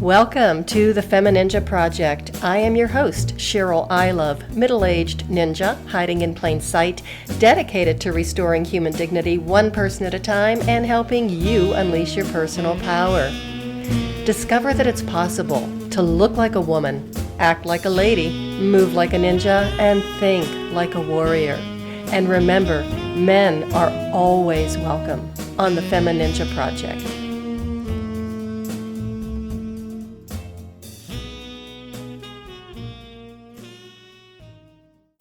Welcome to the FemiNinja Project. I am your host, Cheryl Ilov, middle-aged ninja hiding in plain sight, dedicated to restoring human dignity one person at a time and helping you unleash your personal power. Discover that it's possible to look like a woman, act like a lady, move like a ninja, and think like a warrior. And remember, men are always welcome on the FemiNinja Project.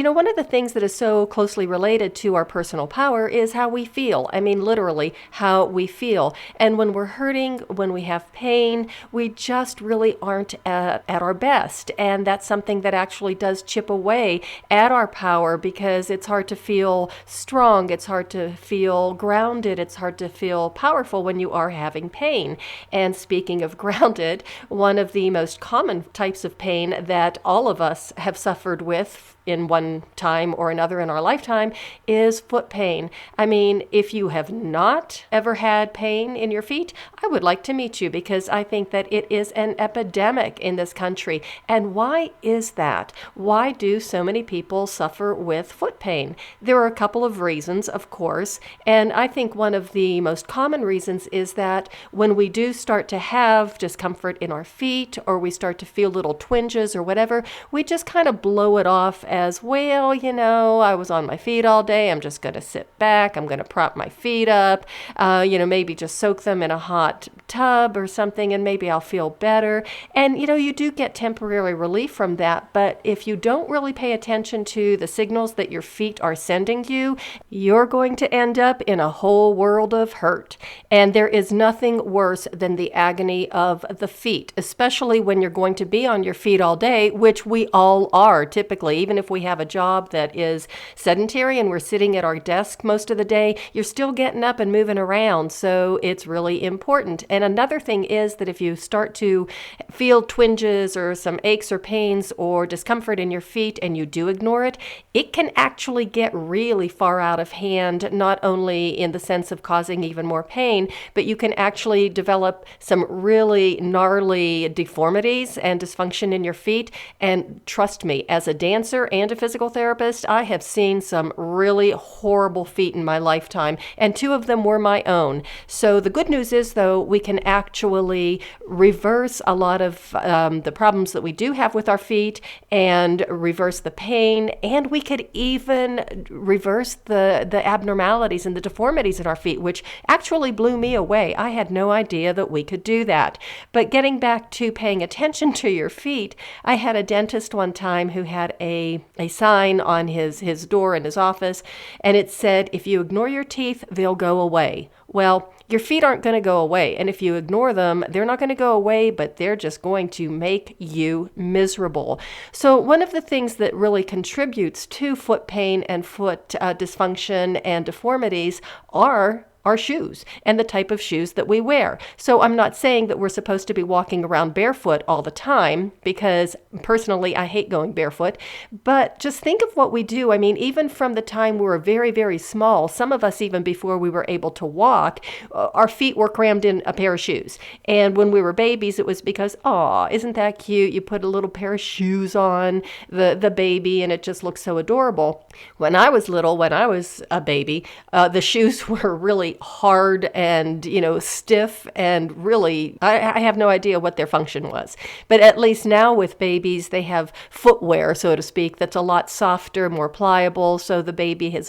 One of the things that is so closely related to our personal power is how we feel. I mean, literally, how we feel. And when we're hurting, when we have pain, we just really aren't at our best. And that's something that actually does chip away at our power because it's hard to feel strong. It's hard to feel grounded. It's hard to feel powerful when you are having pain. And speaking of grounded, one of the most common types of pain that all of us have suffered with in one time or another in our lifetime is foot pain. I mean, if you have not ever had pain in your feet, I would like to meet you because I think that it is an epidemic in this country. And why is that? Why do so many people suffer with foot pain? There are a couple of reasons, of course, and I think one of the most common reasons is that when we do start to have discomfort in our feet or we start to feel little twinges or whatever, we just kind of blow it off as, well, I was on my feet all day. I'm just going to sit back. I'm going to prop my feet up, maybe just soak them in a hot tub or something, and maybe I'll feel better. And, you do get temporary relief from that. But if you don't really pay attention to the signals that your feet are sending you, you're going to end up in a whole world of hurt. And there is nothing worse than the agony of the feet, especially when you're going to be on your feet all day, which we all are typically, even if we have a job that is sedentary and we're sitting at our desk most of the day, you're still getting up and moving around. So it's really important. And another thing is that if you start to feel twinges or some aches or pains or discomfort in your feet and you do ignore it, it can actually get really far out of hand, not only in the sense of causing even more pain, but you can actually develop some really gnarly deformities and dysfunction in your feet. And trust me, as a dancer and a physical therapist, I have seen some really horrible feet in my lifetime, and two of them were my own. So the good news is, though, we can actually reverse a lot of the problems that we do have with our feet and reverse the pain, and we could even reverse the abnormalities and the deformities in our feet, which actually blew me away. I had no idea that we could do that. But getting back to paying attention to your feet, I had a dentist one time who had a sign on his door in his office, and it said, if you ignore your teeth, they'll go away. Well, your feet aren't going to go away, and if you ignore them, they're not going to go away, but they're just going to make you miserable. So one of the things that really contributes to foot pain and foot dysfunction and deformities are our shoes and the type of shoes that we wear. So I'm not saying that we're supposed to be walking around barefoot all the time, because personally I hate going barefoot, but just think of what we do. I mean, even from the time we were very, very small, some of us even before we were able to walk, our feet were crammed in a pair of shoes. And when we were babies, it was because, isn't that cute? You put a little pair of shoes on the baby and it just looks so adorable. When I was little, when I was a baby, the shoes were really hard and, stiff, and really, I have no idea what their function was. But at least now with babies, they have footwear, so to speak, that's a lot softer, more pliable, so the baby has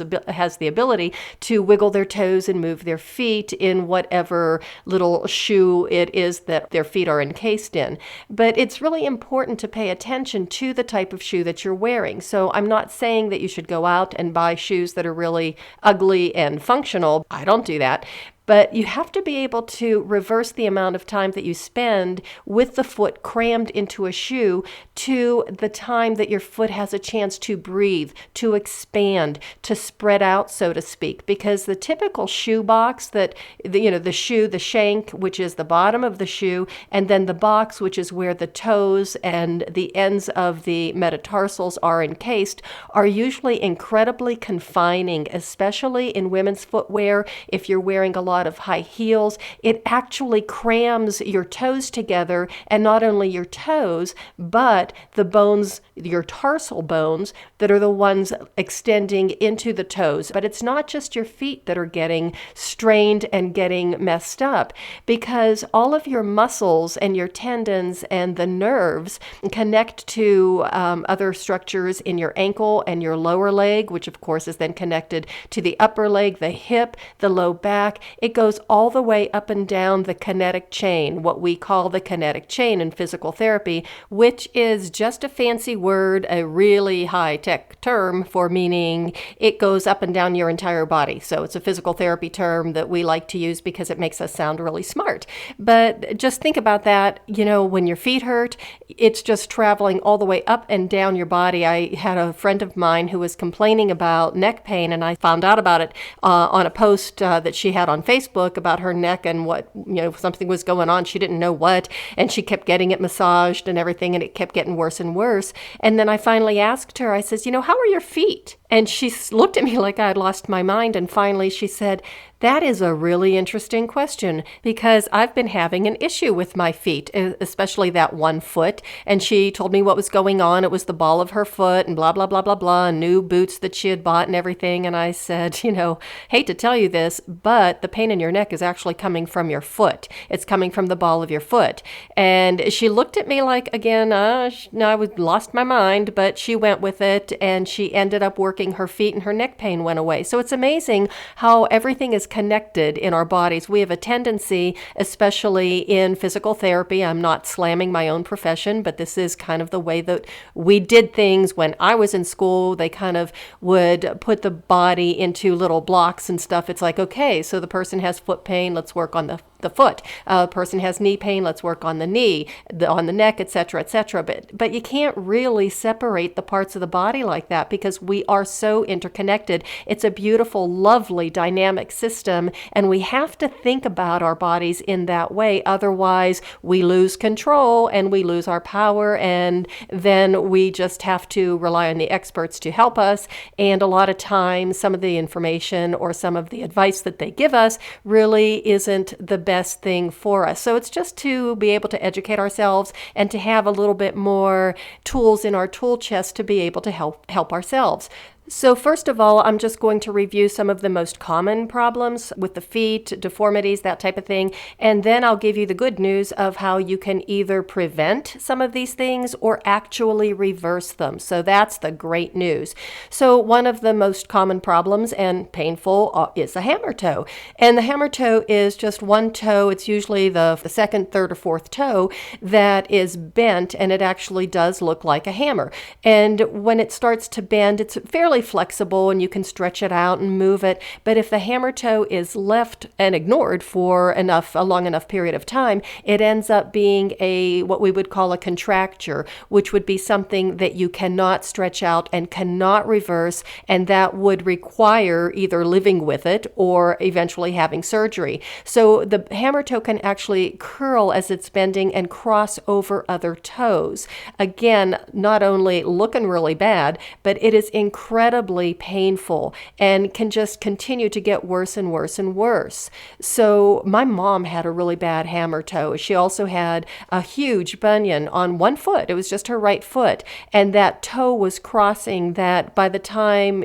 the ability to wiggle their toes and move their feet in whatever little shoe it is that their feet are encased in. But it's really important to pay attention to the type of shoe that you're wearing. So I'm not saying that you should go out and buy shoes that are really ugly and functional. I don't do that. But you have to be able to reverse the amount of time that you spend with the foot crammed into a shoe to the time that your foot has a chance to breathe, to expand, to spread out, so to speak. Because the typical shoe box that, the shoe, the shank, which is the bottom of the shoe, and then the box, which is where the toes and the ends of the metatarsals are encased, are usually incredibly confining, especially in women's footwear. If you're wearing a lot lot of high heels, it actually crams your toes together, and not only your toes, but the bones, your tarsal bones, that are the ones extending into the toes. But it's not just your feet that are getting strained and getting messed up, because all of your muscles and your tendons and the nerves connect to other structures in your ankle and your lower leg, which of course is then connected to the upper leg, the hip, the low back. It goes all the way up and down the kinetic chain, what we call the kinetic chain in physical therapy, which is just a fancy word, a really high-tech term for meaning it goes up and down your entire body. So it's a physical therapy term that we like to use because it makes us sound really smart. But just think about that, when your feet hurt, it's just traveling all the way up and down your body. I had a friend of mine who was complaining about neck pain, and I found out about it on a post that she had on Facebook about her neck and what, something was going on. She didn't know what, and she kept getting it massaged and everything, and it kept getting worse and worse. And then I finally asked her, I says, how are your feet? And she looked at me like I had lost my mind. And finally she said, that is a really interesting question, because I've been having an issue with my feet, especially that one foot. And she told me what was going on. It was the ball of her foot and blah, blah, blah, blah, blah, and new boots that she had bought and everything. And I said, hate to tell you this, but the pain in your neck is actually coming from your foot. It's coming from the ball of your foot. And she looked at me like, again, I lost my mind, but she went with it, and she ended up working her feet, and her neck pain went away. So it's amazing how everything is connected in our bodies. We have a tendency, especially in physical therapy, I'm not slamming my own profession, but this is kind of the way that we did things when I was in school. They kind of would put the body into little blocks and stuff. It's like, okay, so the person has foot pain, let's work on the foot. A person has knee pain, let's work on the knee, on the neck, etc., etc. But you can't really separate the parts of the body like that, because we are so interconnected. It's a beautiful, lovely, dynamic system, and we have to think about our bodies in that way. Otherwise, we lose control and we lose our power, and then we just have to rely on the experts to help us. And a lot of times, some of the information or some of the advice that they give us really isn't the best thing for us. So it's just to be able to educate ourselves and to have a little bit more tools in our tool chest to be able to help ourselves. So first of all, I'm just going to review some of the most common problems with the feet, deformities, that type of thing, and then I'll give you the good news of how you can either prevent some of these things or actually reverse them. So that's the great news. So one of the most common problems and painful is the hammer toe. And the hammer toe is just one toe. It's usually the second, third, or fourth toe that is bent, and it actually does look like a hammer. And when it starts to bend, it's fairly flexible and you can stretch it out and move it. But if the hammer toe is left and ignored for a long enough period of time, it ends up being what we would call a contracture, which would be something that you cannot stretch out and cannot reverse, and that would require either living with it or eventually having surgery. So the hammer toe can actually curl as it's bending and cross over other toes. Again, not only looking really bad, but it is incredibly painful and can just continue to get worse and worse and worse. So my mom had a really bad hammer toe. She also had a huge bunion on one foot. It was just her right foot. And that toe was crossing that by the time,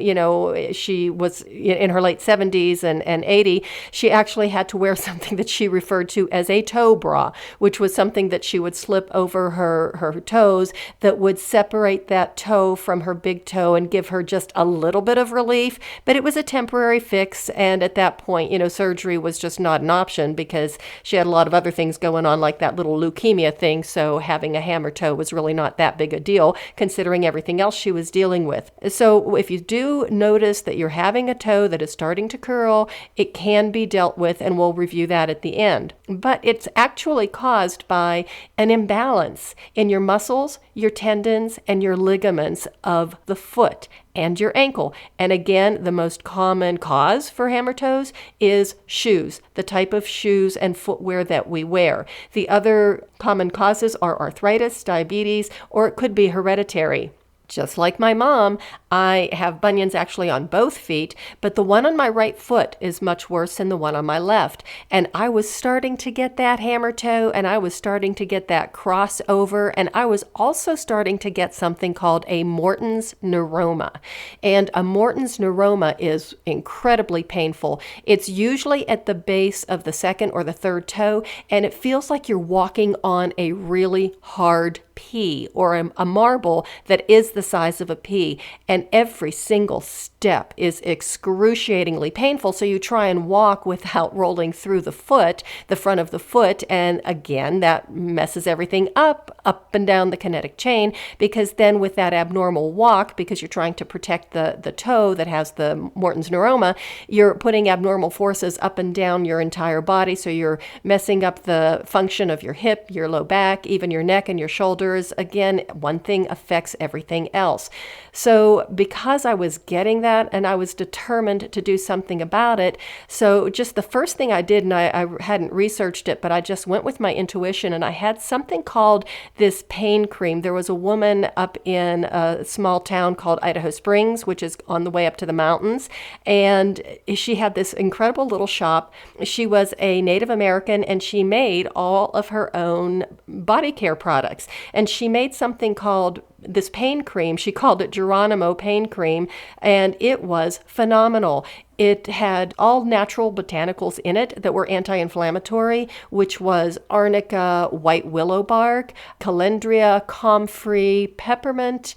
she was in her late 70s and 80, she actually had to wear something that she referred to as a toe bra, which was something that she would slip over her toes that would separate that toe from her big toe and give her just a little bit of relief. But it was a temporary fix, and at that point, surgery was just not an option because she had a lot of other things going on, like that little leukemia thing. So having a hammer toe was really not that big a deal considering everything else she was dealing with. So if you do notice that you're having a toe that is starting to curl, it can be dealt with, and we'll review that at the end. But it's actually caused by an imbalance in your muscles, your tendons, and your ligaments of the foot and your ankle. And again, the most common cause for hammer toes is shoes, the type of shoes and footwear that we wear. The other common causes are arthritis, diabetes, or it could be hereditary. Just like my mom, I have bunions actually on both feet, but the one on my right foot is much worse than the one on my left. And I was starting to get that hammer toe, and I was starting to get that crossover, and I was also starting to get something called a Morton's neuroma. And a Morton's neuroma is incredibly painful. It's usually at the base of the second or the third toe, and it feels like you're walking on a really hard pea or a marble that is the size of a pea, and every single step is excruciatingly painful. So you try and walk without rolling through the foot, the front of the foot, and again, that messes everything up and down the kinetic chain, because then with that abnormal walk, because you're trying to protect the toe that has the Morton's neuroma, you're putting abnormal forces up and down your entire body, so you're messing up the function of your hip, your low back, even your neck and your shoulders. Again, one thing affects everything else. So because I was getting that and I was determined to do something about it, so just the first thing I did, and I hadn't researched it, but I just went with my intuition, and I had something called this pain cream. There was a woman up in a small town called Idaho Springs, which is on the way up to the mountains, and she had this incredible little shop. She was a Native American, and she made all of her own body care products. And she made something called this pain cream. She called it Geronimo pain cream, and it was phenomenal. It had all natural botanicals in it that were anti-inflammatory, which was arnica, white willow bark, calendria, comfrey, peppermint,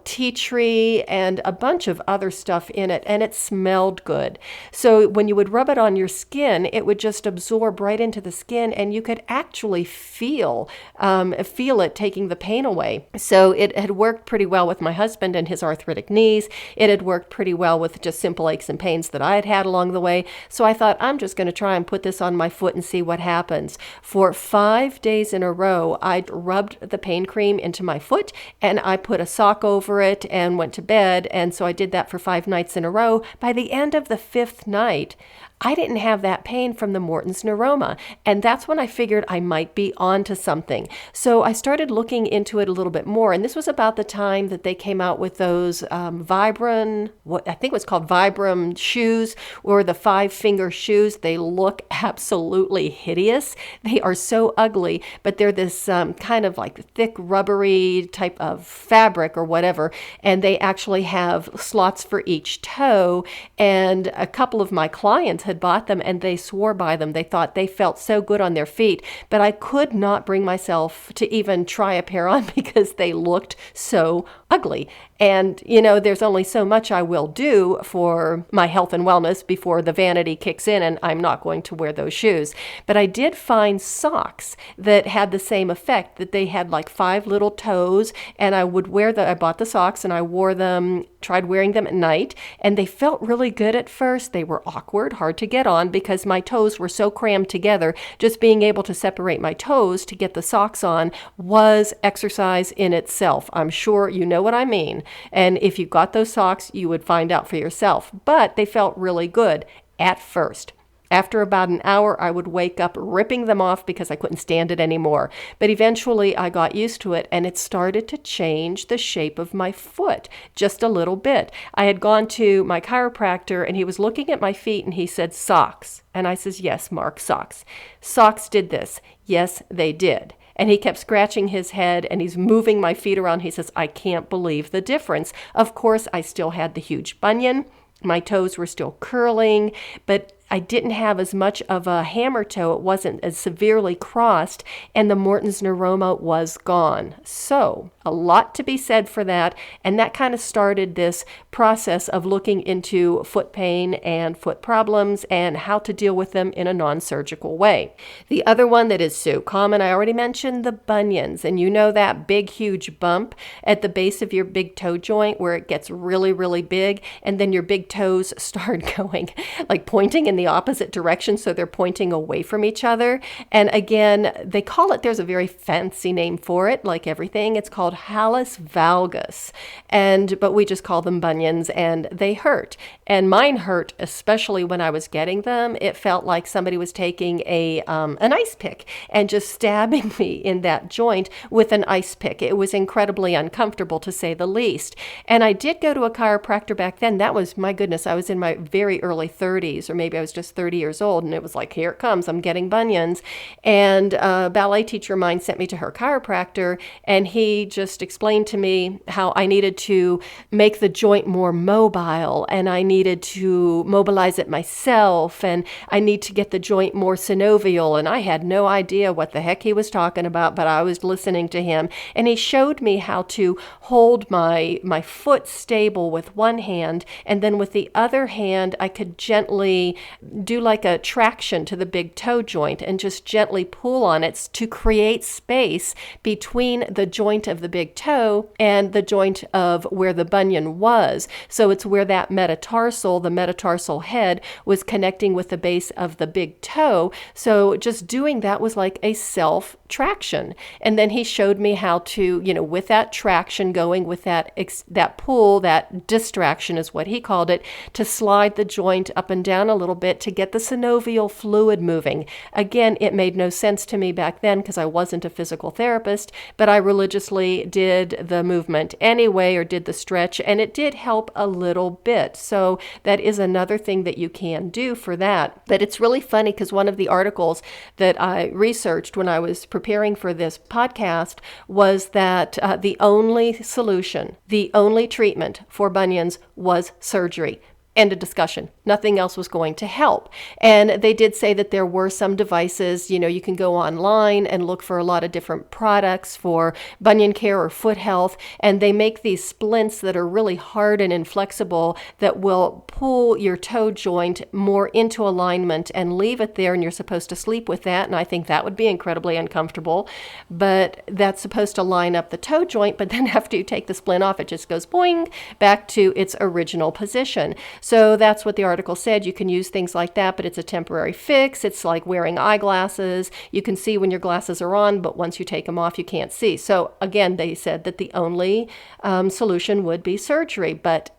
tea tree, and a bunch of other stuff in it, and it smelled good. So when you would rub it on your skin, it would just absorb right into the skin, and you could actually feel it taking the pain away. So it had worked pretty well with my husband and his arthritic knees. It had worked pretty well with just simple aches and pains that I had had along the way. So I thought, I'm just going to try and put this on my foot and see what happens. For 5 days in a row, I rubbed the pain cream into my foot, and I put a sock over it and went to bed. And so I did that for 5 nights in a row. By the end of the 5th night, I didn't have that pain from the Morton's neuroma. And that's when I figured I might be onto something. So I started looking into it a little bit more. And this was about the time that they came out with those Vibram, what I think was called Vibram shoes, or the 5-finger shoes. They look absolutely hideous. They are so ugly, but they're this kind of like thick rubbery type of fabric or whatever. And they actually have slots for each toe. And a couple of my clients had bought them, and they swore by them. They thought they felt so good on their feet, but I could not bring myself to even try a pair on because they looked so ugly. And, there's only so much I will do for my health and wellness before the vanity kicks in, and I'm not going to wear those shoes. But I did find socks that had the same effect, that they had like 5 little toes, and I bought the socks and I wore them, tried wearing them at night, and they felt really good at first. They were awkward, hard to get on because my toes were so crammed together. Just being able to separate my toes to get the socks on was exercise in itself. I'm sure you know what I mean. And if you got those socks, you would find out for yourself. But they felt really good at first. After about an hour, I would wake up ripping them off because I couldn't stand it anymore. But eventually I got used to it, and it started to change the shape of my foot just a little bit. I had gone to my chiropractor, and he was looking at my feet, and he said, "Socks." And I says, "Yes, Mark, socks. Socks did this." Yes, they did. And he kept scratching his head, and he's moving my feet around. He says, "I can't believe the difference." Of course, I still had the huge bunion. My toes were still curling, but I didn't have as much of a hammer toe. It wasn't as severely crossed, and the Morton's neuroma was gone. So a lot to be said for that, and that kind of started this process of looking into foot pain and foot problems and how to deal with them in a non-surgical way. The other one that is so common, I already mentioned the bunions, and that big, huge bump at the base of your big toe joint where it gets really, really big, and then your big toes start going, like pointing in in the opposite direction, so they're pointing away from each other. And again, they call it, there's a very fancy name for it, like everything. It's called hallus valgus. But we just call them bunions, and they hurt. And mine hurt, especially when I was getting them. It felt like somebody was taking an ice pick and just stabbing me in that joint with an ice pick. It was incredibly uncomfortable, to say the least. And I did go to a chiropractor back then. That was, my goodness, I was in my very early 30s, or maybe I was just 30 years old, and it was like, here it comes, I'm getting bunions. And a ballet teacher of mine sent me to her chiropractor, and he just explained to me how I needed to make the joint more mobile, and I needed to mobilize it myself, and I need to get the joint more synovial. And I had no idea what the heck he was talking about, but I was listening to him. And he showed me how to hold my foot stable with one hand, and then with the other hand, I could gently do like a traction to the big toe joint and just gently pull on it to create space between the joint of the big toe and the joint of where the bunion was. So it's where that metatarsal, the metatarsal head, was connecting with the base of the big toe. So just doing that was like a self-traction. And then he showed me how to, with that traction going, with that pull, that distraction is what he called it, to slide the joint up and down a little bit to get the synovial fluid moving. Again, it made no sense to me back then because I wasn't a physical therapist, but I religiously did the movement anyway, or did the stretch, and it did help a little bit. So that is another thing that you can do for that. But it's really funny because one of the articles that I researched when I was preparing for this podcast was that the only solution, the only treatment for bunions was surgery. End of discussion. Nothing else was going to help. And they did say that there were some devices, you can go online and look for a lot of different products for bunion care or foot health. And they make these splints that are really hard and inflexible that will pull your toe joint more into alignment and leave it there. And you're supposed to sleep with that. And I think that would be incredibly uncomfortable. But that's supposed to line up the toe joint. But then after you take the splint off, it just goes boing back to its original position. So that's what the article said. You can use things like that, but it's a temporary fix. It's like wearing eyeglasses. You can see when your glasses are on, but once you take them off, you can't see. So again, they said that the only solution would be surgery. But,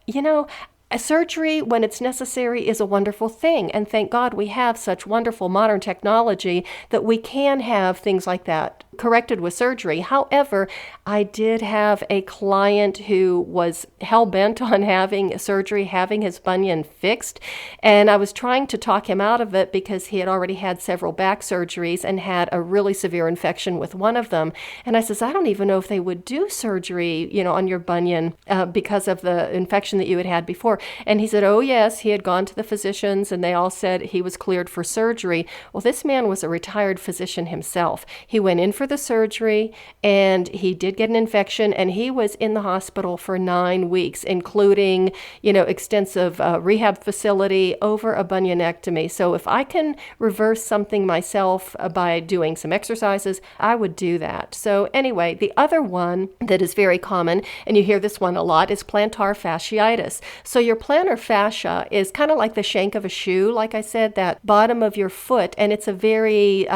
a surgery, when it's necessary, is a wonderful thing. And thank God we have such wonderful modern technology that we can have things like that corrected with surgery. However, I did have a client who was hell-bent on having surgery, having his bunion fixed. And I was trying to talk him out of it because he had already had several back surgeries and had a really severe infection with one of them. And I says, I don't even know if they would do surgery, on your bunion because of the infection that you had before. And he said, oh yes, he had gone to the physicians and they all said he was cleared for surgery. Well, this man was a retired physician himself. He went in for the surgery and he did get an infection, and he was in the hospital for 9 weeks, including, extensive rehab facility over a bunionectomy. So if I can reverse something myself by doing some exercises, I would do that. So anyway, the other one that is very common, and you hear this one a lot, is plantar fasciitis. So your plantar fascia is kind of like the shank of a shoe, like I said, that bottom of your foot, and it's a very,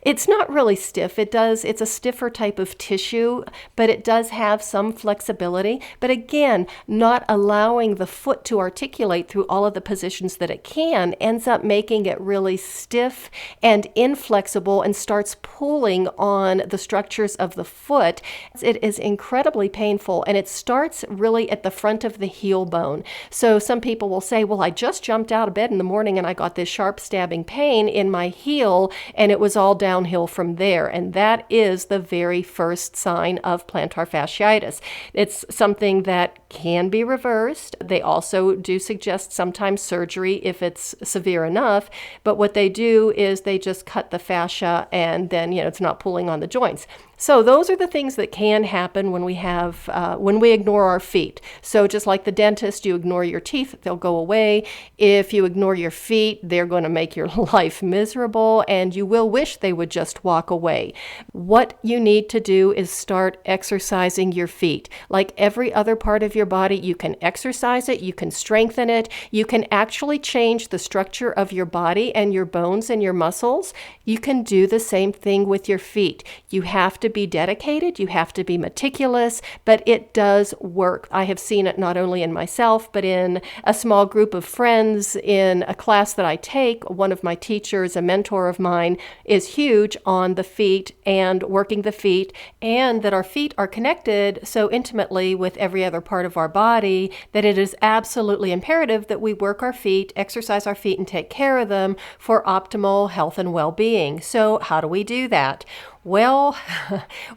it's not really stiff. It's a stiffer type of tissue, but it does have some flexibility. But again, not allowing the foot to articulate through all of the positions that it can ends up making it really stiff and inflexible and starts pulling on the structures of the foot. It is incredibly painful, and it starts really at the front of the heel bone. So some people will say, well, I just jumped out of bed in the morning and I got this sharp stabbing pain in my heel, and it was all downhill from there. And that is the very first sign of plantar fasciitis. It's something that can be reversed. They also do suggest sometimes surgery if it's severe enough, but what they do is they just cut the fascia and then, it's not pulling on the joints. So those are the things that can happen when we ignore our feet. So just like the dentist, you ignore your teeth, they'll go away. If you ignore your feet, they're going to make your life miserable, and you will wish they would just walk away. What you need to do is start exercising your feet. Like every other part of your body, you can exercise it, you can strengthen it, you can actually change the structure of your body and your bones and your muscles. You can do the same thing with your feet. You have to be dedicated, you have to be meticulous, but it does work. I have seen it not only in myself, but in a small group of friends, in a class that I take. One of my teachers, a mentor of mine, is huge on the feet and working the feet, and that our feet are connected so intimately with every other part of our body that it is absolutely imperative that we work our feet, exercise our feet, and take care of them for optimal health and well-being. So how do we do that? Well,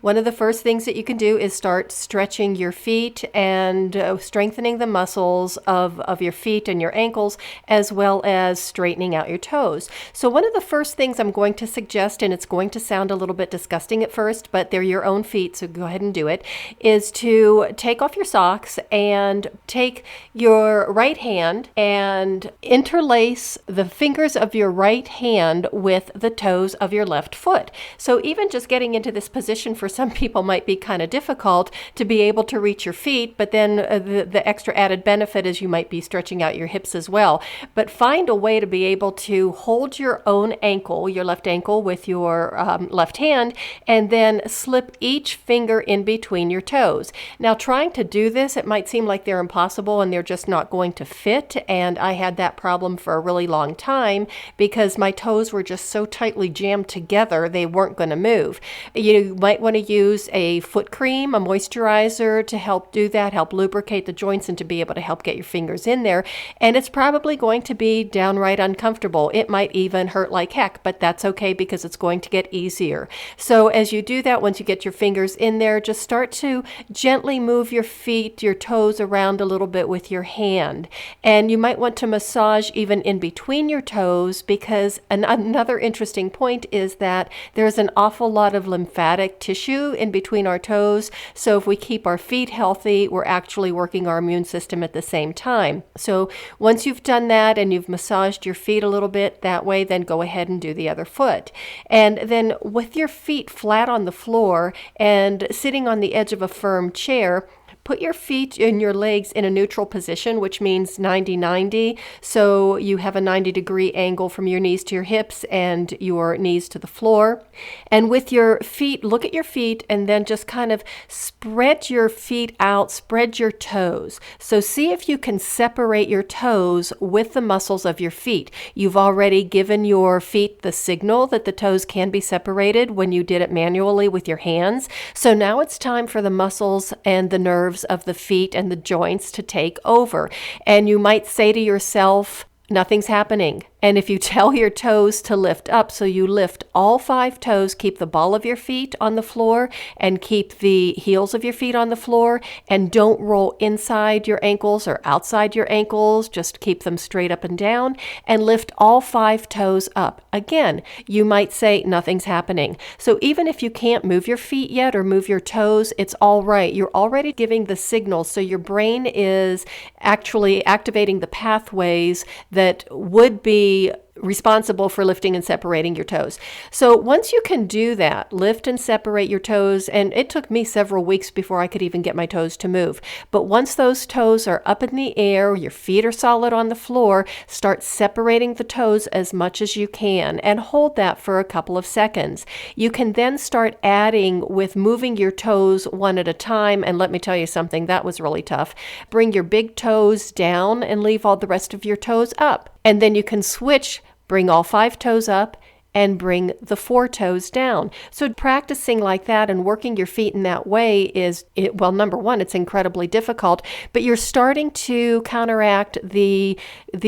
one of the first things that you can do is start stretching your feet and strengthening the muscles of your feet and your ankles, as well as straightening out your toes. So one of the first things I'm going to suggest, and it's going to sound a little bit disgusting at first, but they're your own feet, so go ahead and do it, is to take off your socks and take your right hand and interlace the fingers of your right hand with the toes of your left foot. So even just getting into this position for some people might be kind of difficult to be able to reach your feet, but then the extra added benefit is you might be stretching out your hips as well. But find a way to be able to hold your own ankle, your left ankle, with your left hand, and then slip each finger in between your toes. Now, trying to do this, it might seem like they're impossible and they're just not going to fit, and I had that problem for a really long time because my toes were just so tightly jammed together they weren't going to move. You might want to use a foot cream, a moisturizer to help do that, help lubricate the joints and to be able to help get your fingers in there. And it's probably going to be downright uncomfortable. It might even hurt like heck, but that's okay because it's going to get easier. So as you do that, once you get your fingers in there, just start to gently move your feet, your toes around a little bit with your hand. And you might want to massage even in between your toes, because another interesting point is that there's an awful lot of lymphatic tissue in between our toes. So if we keep our feet healthy, we're actually working our immune system at the same time. So once you've done that and you've massaged your feet a little bit that way, then go ahead and do the other foot. And then with your feet flat on the floor and sitting on the edge of a firm chair, put your feet and your legs in a neutral position, which means 90-90. So you have a 90-degree angle from your knees to your hips and your knees to the floor. And with your feet, look at your feet and then just kind of spread your feet out, spread your toes. So see if you can separate your toes with the muscles of your feet. You've already given your feet the signal that the toes can be separated when you did it manually with your hands. So now it's time for the muscles and the nerves of the feet and the joints to take over. And you might say to yourself, nothing's happening. And if you tell your toes to lift up, so you lift all 5 toes, keep the ball of your feet on the floor and keep the heels of your feet on the floor, and don't roll inside your ankles or outside your ankles, just keep them straight up and down, and lift all 5 toes up. Again, you might say nothing's happening. So even if you can't move your feet yet or move your toes, it's all right. You're already giving the signal, so your brain is actually activating the pathways that would be responsible for lifting and separating your toes. So once you can do that, lift and separate your toes, and it took me several weeks before I could even get my toes to move. But once those toes are up in the air, your feet are solid on the floor, start separating the toes as much as you can and hold that for a couple of seconds. You can then start adding with moving your toes one at a time, and let me tell you something, that was really tough. Bring your big toes down and leave all the rest of your toes up. And then you can switch. Bring all 5 toes up and bring the 4 toes down. So practicing like that and working your feet in that way well, number one, it's incredibly difficult, but you're starting to counteract the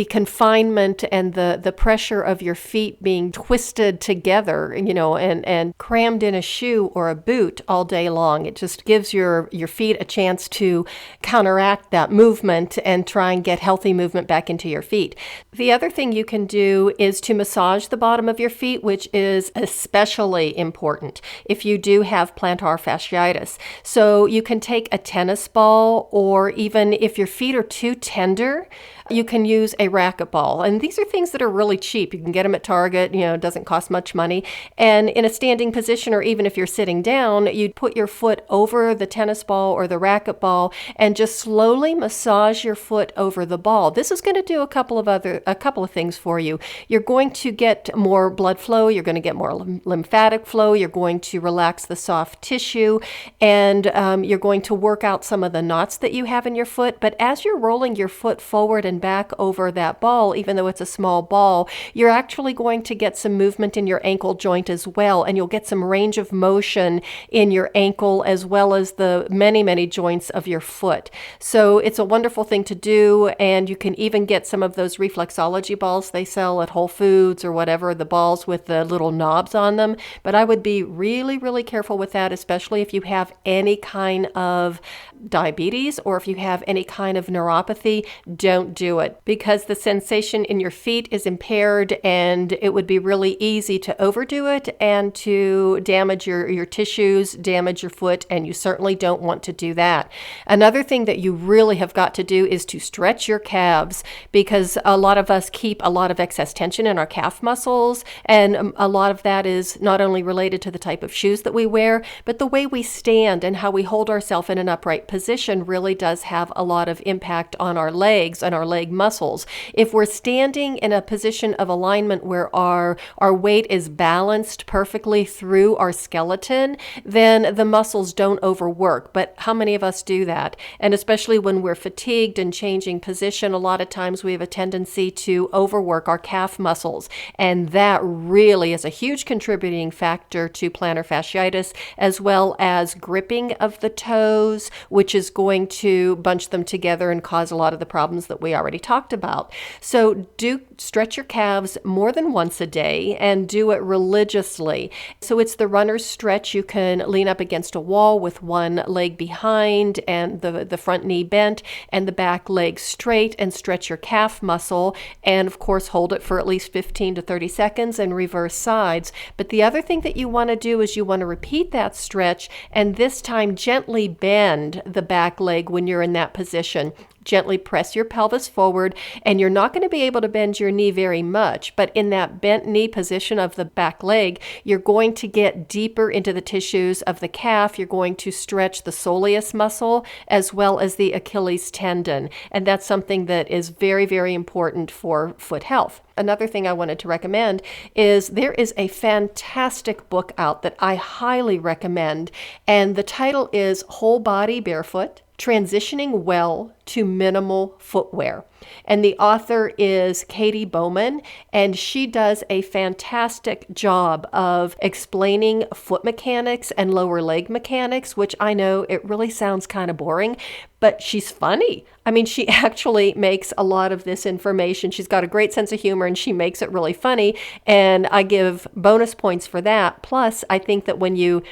confinement and the pressure of your feet being twisted together, and crammed in a shoe or a boot all day long. It just gives your feet a chance to counteract that movement and try and get healthy movement back into your feet. The other thing you can do is to massage the bottom of your feet, which is especially important if you do have plantar fasciitis. So you can take a tennis ball, or even if your feet are too tender, You can use a racquetball. And these are things that are really cheap. You can get them at Target, it doesn't cost much money. And in a standing position, or even if you're sitting down, you put your foot over the tennis ball or the racquetball and just slowly massage your foot over the ball. This is going to do a couple of things for you. You're going to get more blood flow. You're going to get more lymphatic flow. You're going to relax the soft tissue, and you're going to work out some of the knots that you have in your foot. But as you're rolling your foot forward and back over that ball, even though it's a small ball, you're actually going to get some movement in your ankle joint as well, and you'll get some range of motion in your ankle as well as the many, many joints of your foot. So it's a wonderful thing to do, and you can even get some of those reflexology balls they sell at Whole Foods or whatever, the balls with the little knobs on them. But I would be really, really careful with that, especially if you have any kind of diabetes or if you have any kind of neuropathy. Don't do it, because the sensation in your feet is impaired, and it would be really easy to overdo it and to damage your tissues, damage your foot, and you certainly don't want to do that. Another thing that you really have got to do is to stretch your calves, because a lot of us keep a lot of excess tension in our calf muscles, and a lot of that is not only related to the type of shoes that we wear, but the way we stand and how we hold ourselves in an upright position really does have a lot of impact on our legs and our leg muscles. If we're standing in a position of alignment where our weight is balanced perfectly through our skeleton, then the muscles don't overwork. But how many of us do that? And especially when we're fatigued and changing position, a lot of times we have a tendency to overwork our calf muscles. And that really is a huge contributing factor to plantar fasciitis, as well as gripping of the toes, which is going to bunch them together and cause a lot of the problems that we already talked about. So do stretch your calves more than once a day and do it religiously. So it's the runner's stretch. You can lean up against a wall with one leg behind and the front knee bent and the back leg straight, and stretch your calf muscle, and of course hold it for at least 15 to 30 seconds and reverse sides. But the other thing that you want to do is you want to repeat that stretch, and this time gently bend the back leg when you're in that position. Gently press your pelvis forward, and you're not going to be able to bend your knee very much, but in that bent knee position of the back leg, you're going to get deeper into the tissues of the calf. You're going to stretch the soleus muscle as well as the Achilles tendon, and that's something that is very, very important for foot health. Another thing I wanted to recommend is there is a fantastic book out that I highly recommend, and the title is Whole Body Barefoot: Transitioning Well to Minimal Footwear. And the author is Katie Bowman, and she does a fantastic job of explaining foot mechanics and lower leg mechanics, which I know it really sounds kind of boring, but she's funny. I mean, she actually makes a lot of this information. She's got a great sense of humor, and she makes it really funny, and I give bonus points for that. Plus, I think that when you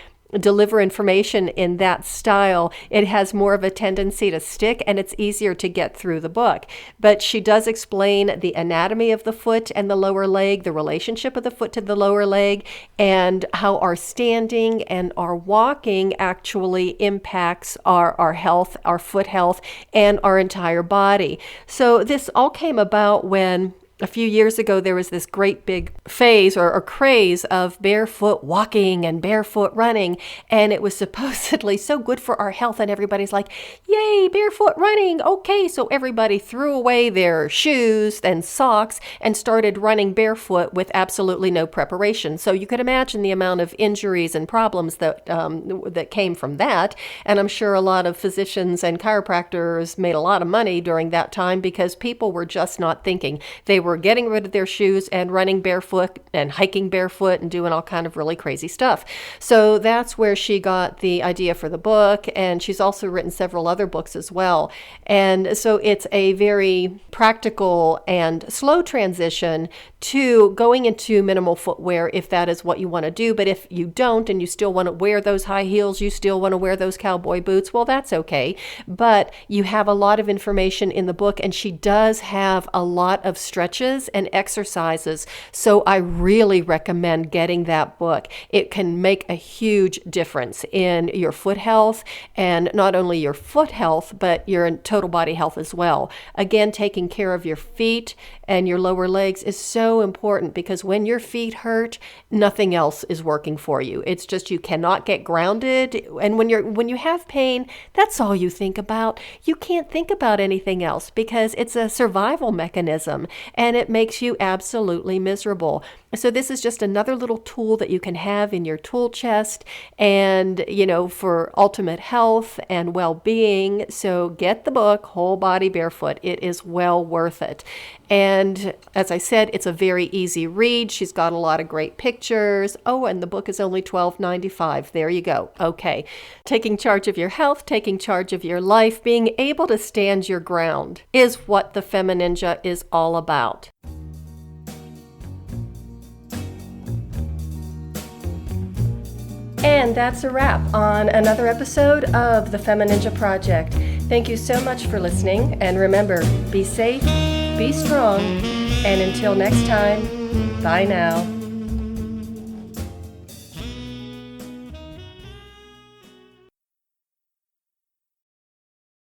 deliver information in that style, it has more of a tendency to stick, and it's easier to get through the book. But she does explain the anatomy of the foot and the lower leg, the relationship of the foot to the lower leg, and how our standing and our walking actually impacts our health, our foot health, and our entire body. So this all came about when a few years ago, there was this great big phase or craze of barefoot walking and barefoot running, and it was supposedly so good for our health, and everybody's like, yay, barefoot running, okay. So everybody threw away their shoes and socks and started running barefoot with absolutely no preparation. So you could imagine the amount of injuries and problems that came from that, and I'm sure a lot of physicians and chiropractors made a lot of money during that time because people were just not thinking. They were getting rid of their shoes and running barefoot and hiking barefoot and doing all kind of really crazy stuff. So that's where she got the idea for the book, and she's also written several other books as well. And so it's a very practical and slow transition to going into minimal footwear if that is what you want to do. But if you don't and you still want to wear those high heels, you still want to wear those cowboy boots, well, that's okay. But you have a lot of information in the book, and she does have a lot of stretch stretches and exercises. So I really recommend getting that book. It can make a huge difference in your foot health, and not only your foot health, but your total body health as well. Again, taking care of your feet and your lower legs is so important, because when your feet hurt, nothing else is working for you. It's just you cannot get grounded. And when you have pain, that's all you think about. You can't think about anything else, because it's a survival mechanism and it makes you absolutely miserable. So this is just another little tool that you can have in your tool chest, and for ultimate health and well-being. So get the book, Whole Body Barefoot. It is well worth it. And as I said, it's a very easy read. She's got a lot of great pictures. Oh, and the book is only $12.95. There you go. Okay. Taking charge of your health, taking charge of your life, being able to stand your ground is what the FemiNinja is all about. And that's a wrap on another episode of the FemiNinja Project. Thank you so much for listening, and remember, be safe, be strong, and until next time, bye now.